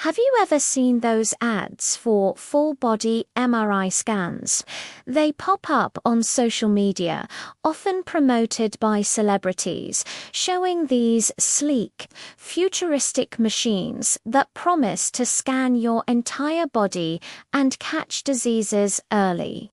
Have you ever seen those ads for full-body MRI scans? They pop up on social media, often promoted by celebrities, showing these sleek, futuristic machines that promise to scan your entire body and catch diseases early.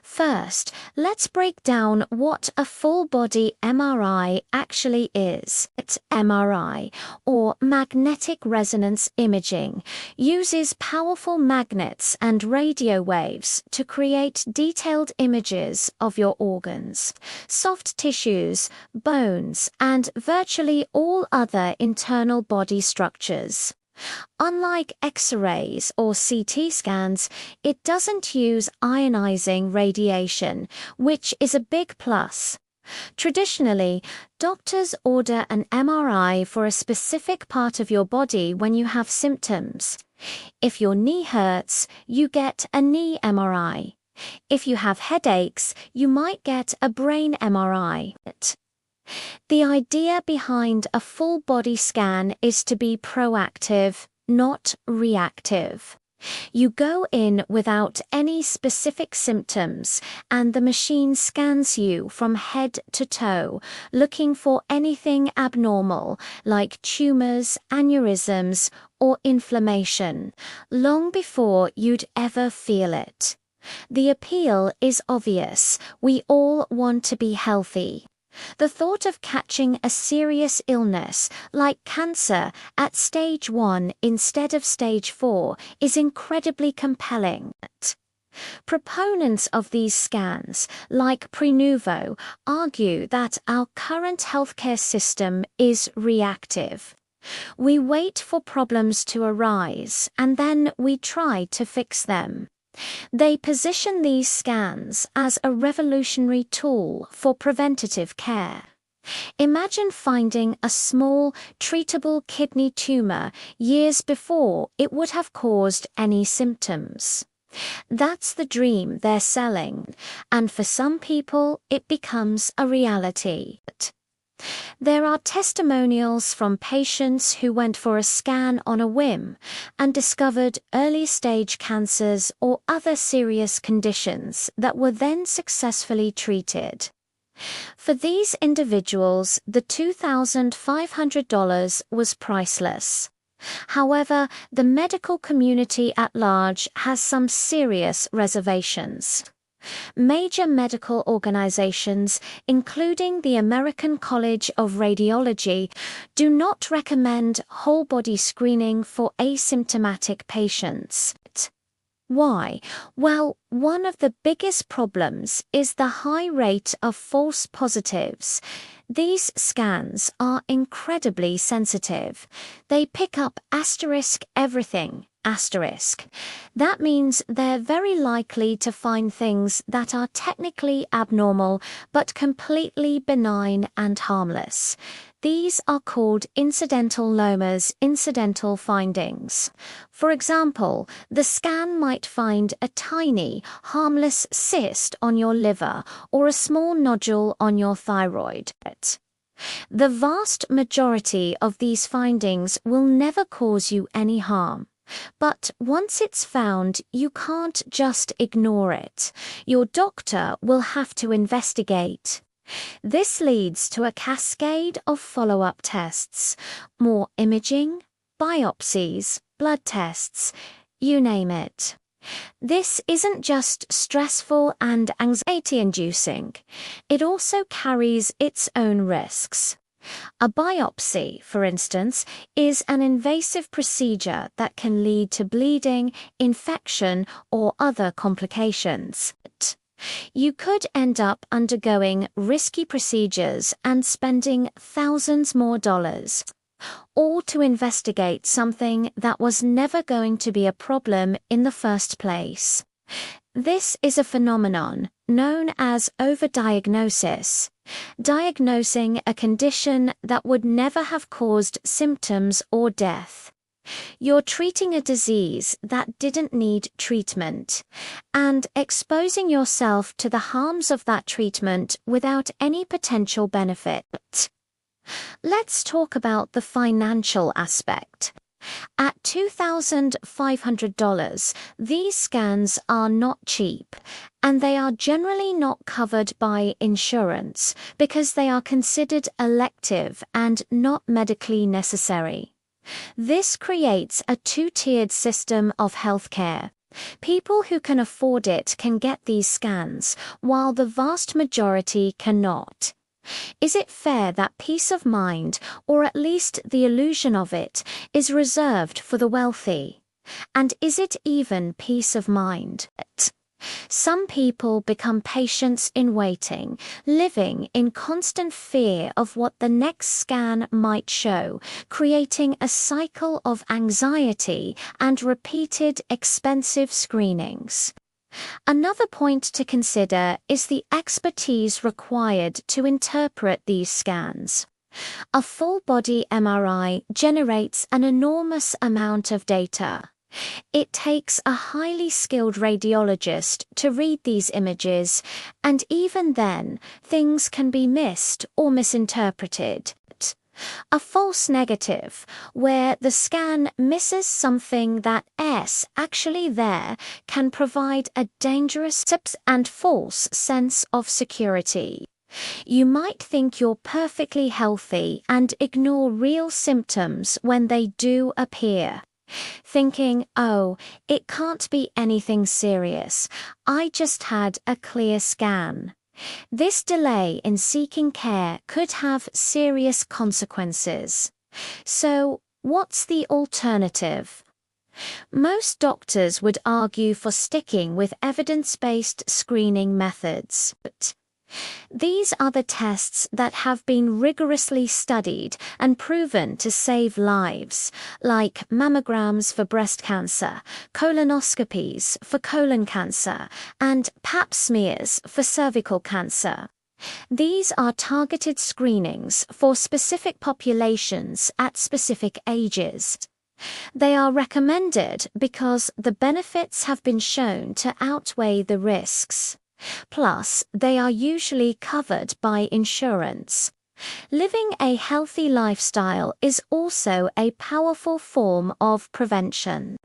First, let's break down what a full-body MRI actually is. MRI, or magnetic resonance imaging, uses powerful magnets and radio waves to create detailed images of your organs, soft tissues, bones, and virtually all other internal body structures. Unlike X-rays or CT scans, it doesn't use ionizing radiation, which is a big plus. Traditionally, doctors order an MRI for a specific part of your body when you have symptoms. If your knee hurts, you get a knee MRI. If you have headaches, you might get a brain MRI. The idea behind a full-body scan is to be proactive, not reactive. You go in without any specific symptoms, and the machine scans you from head to toe, looking for anything abnormal, like tumors, aneurysms, or inflammation, long before you'd ever feel it. The appeal is obvious. We all want to be healthy. The thought of catching a serious illness, like cancer, at stage 1 instead of stage 4 is incredibly compelling. Proponents of these scans, like Prenuvo, argue that our current healthcare system is reactive. We wait for problems to arise, and then we try to fix them. They position these scans as a revolutionary tool for preventative care. Imagine finding a small, treatable kidney tumor years before it would have caused any symptoms. That's the dream they're selling, and for some people it becomes a reality. There are testimonials from patients who went for a scan on a whim and discovered early-stage cancers or other serious conditions that were then successfully treated. For these individuals, the $2,500 was priceless. However, the medical community at large has some serious reservations. Major medical organizations, including the American College of Radiology, do not recommend whole-body screening for asymptomatic patients. Why? Well, one of the biggest problems is the high rate of false positives. These scans are incredibly sensitive. They pick up everything. That means they're very likely to find things that are technically abnormal but completely benign and harmless. These are called incidental lomas, incidental findings. For example, the scan might find a tiny, harmless cyst on your liver or a small nodule on your thyroid. The vast majority of these findings will never cause you any harm. But once it's found, you can't just ignore it. Your doctor will have to investigate. This leads to a cascade of follow-up tests, more imaging, biopsies, blood tests, you name it. This isn't just stressful and anxiety-inducing. It also carries its own risks. A biopsy, for instance, is an invasive procedure that can lead to bleeding, infection, or other complications. You could end up undergoing risky procedures and spending thousands more dollars, all to investigate something that was never going to be a problem in the first place. This is a phenomenon known as overdiagnosis, diagnosing a condition that would never have caused symptoms or death. You're treating a disease that didn't need treatment, and exposing yourself to the harms of that treatment without any potential benefit. Let's talk about the financial aspect. At $2,500, these scans are not cheap, and they are generally not covered by insurance because they are considered elective and not medically necessary. This creates a two-tiered system of healthcare. People who can afford it can get these scans, while the vast majority cannot. Is it fair that peace of mind, or at least the illusion of it, is reserved for the wealthy? And is it even peace of mind? Some people become patients in waiting, living in constant fear of what the next scan might show, creating a cycle of anxiety and repeated expensive screenings. Another point to consider is the expertise required to interpret these scans. A full-body MRI generates an enormous amount of data. It takes a highly skilled radiologist to read these images, and even then, things can be missed or misinterpreted. A false negative, where the scan misses something that is actually there, can provide a dangerous and false sense of security. You might think you're perfectly healthy and ignore real symptoms when they do appear. Thinking, oh, it can't be anything serious, I just had a clear scan. This delay in seeking care could have serious consequences. So, what's the alternative? Most doctors would argue for sticking with evidence-based screening methods. These are the tests that have been rigorously studied and proven to save lives, like mammograms for breast cancer, colonoscopies for colon cancer, and pap smears for cervical cancer. These are targeted screenings for specific populations at specific ages. They are recommended because the benefits have been shown to outweigh the risks. Plus, they are usually covered by insurance. Living a healthy lifestyle is also a powerful form of prevention.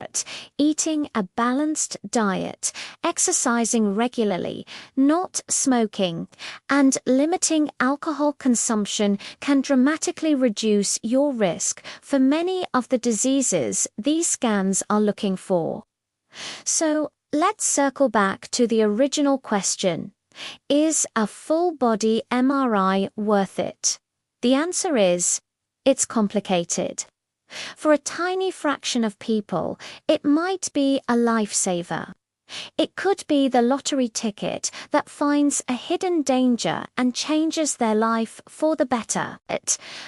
Eating a balanced diet, exercising regularly, not smoking, and limiting alcohol consumption can dramatically reduce your risk for many of the diseases these scans are looking for. So, let's circle back to the original question. Is a full-body MRI worth it? The answer is, it's complicated. For a tiny fraction of people, it might be a lifesaver. It could be the lottery ticket that finds a hidden danger and changes their life for the better.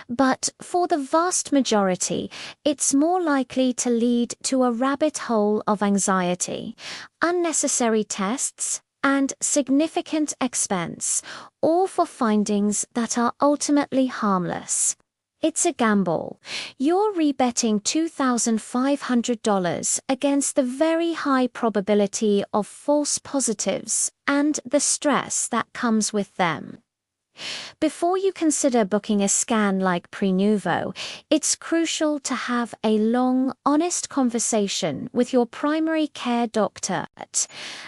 But for the vast majority, it's more likely to lead to a rabbit hole of anxiety, unnecessary tests, and significant expense, all for findings that are ultimately harmless. It's a gamble. You're rebetting $2,500 against the very high probability of false positives and the stress that comes with them. Before you consider booking a scan like Prenuvo, it's crucial to have a long, honest conversation with your primary care doctor.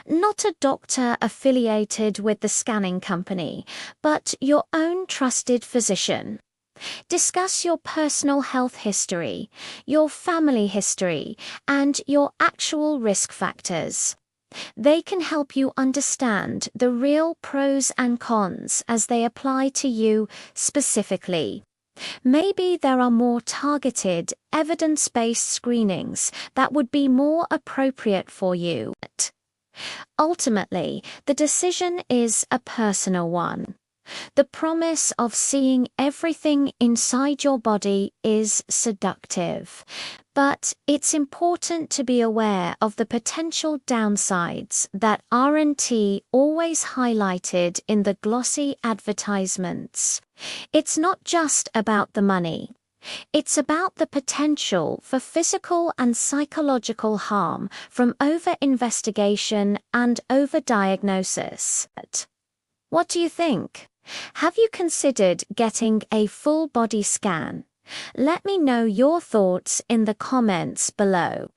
Not a doctor affiliated with the scanning company, but your own trusted physician. Discuss your personal health history, your family history, and your actual risk factors. They can help you understand the real pros and cons as they apply to you specifically. Maybe there are more targeted, evidence-based screenings that would be more appropriate for you. Ultimately, the decision is a personal one. The promise of seeing everything inside your body is seductive, but it's important to be aware of the potential downsides that aren't always highlighted in the glossy advertisements. It's not just about the money. It's about the potential for physical and psychological harm from over-investigation and over-diagnosis. What do you think? Have you considered getting a full-body scan? Let me know your thoughts in the comments below.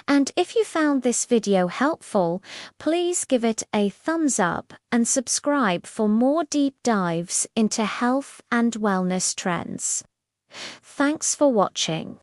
And if you found this video helpful, please give it a thumbs up and subscribe for more deep dives into health and wellness trends. Thanks for watching.